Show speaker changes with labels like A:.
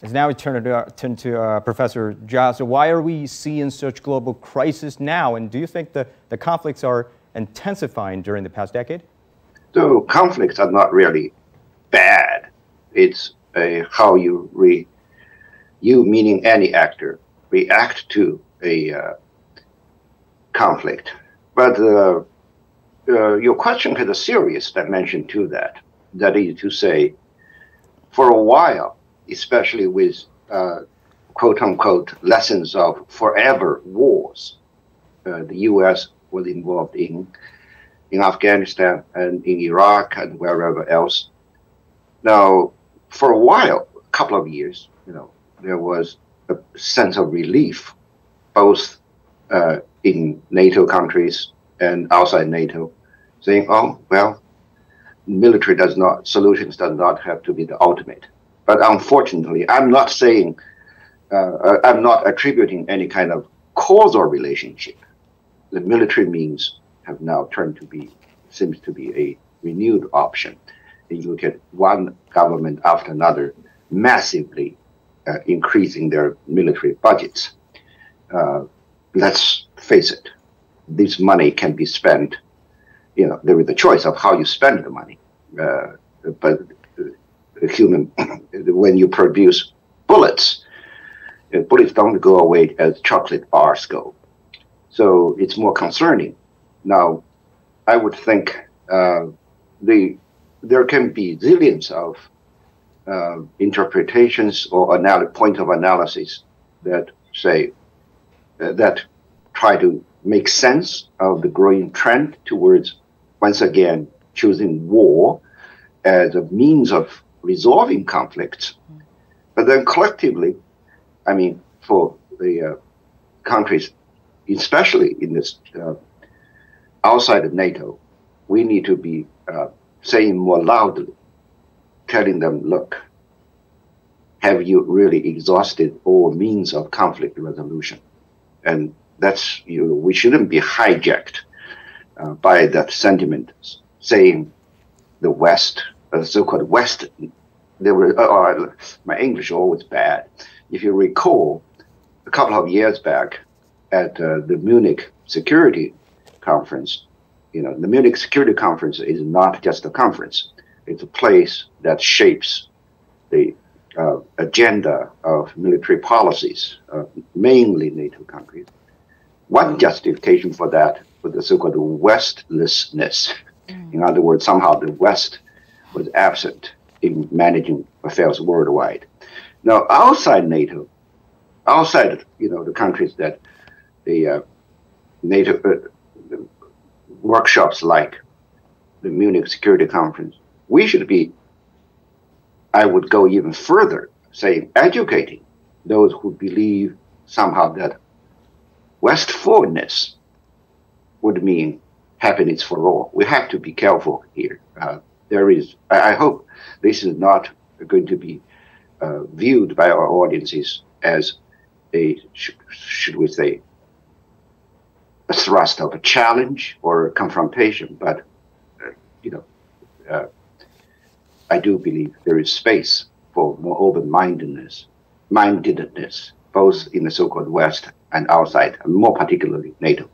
A: As now we turn to Professor Zha. So why are we seeing such global crisis now? And do you think the conflicts are intensifying during the past decade?
B: So conflicts are not really bad. It's how you meaning any actor, react to a conflict. But your question has a serious dimension to that. That is to say, for a while, especially with quote-unquote lessons of forever wars, the U.S. was involved in Afghanistan and in Iraq and wherever else. Now, for a while, a couple of years, there was a sense of relief, both in NATO countries and outside NATO, saying, oh, well, solutions does not have to be the ultimate. But unfortunately, I'm not saying, I'm not attributing any kind of causal relationship. The military means have now seems to be a renewed option. And you look at one government after another massively increasing their military budgets. Let's face it, this money can be spent, there is a choice of how you spend the money. But when you produce bullets, bullets don't go away as chocolate bars go. So it's more concerning. Now, I would think there can be zillions of interpretations or point of analysis that say that try to make sense of the growing trend towards, once again, choosing war as a means of resolving conflicts. But then collectively, I mean, for the countries, especially in this outside of NATO, we need to be saying more loudly, telling them, look, have you really exhausted all means of conflict resolution? And that's, we shouldn't be hijacked by that sentiment, saying the West, the so-called West, my English is always bad. If you recall, a couple of years back at the Munich Security Conference, the Munich Security Conference is not just a conference. It's a place that shapes the agenda of military policies, mainly NATO countries. One justification for that was the so-called Westlessness. In other words, somehow the West was absent in managing affairs worldwide. Now, outside NATO, outside the countries that the NATO workshops like the Munich Security Conference, we should be, I would go even further, saying educating those who believe somehow that Westfulness would mean happiness for all. We have to be careful here. I hope this is not going to be viewed by our audiences as should we say, a thrust of a challenge or a confrontation. But, I do believe there is space for more open-mindedness, both in the so-called West and outside, and more particularly NATO.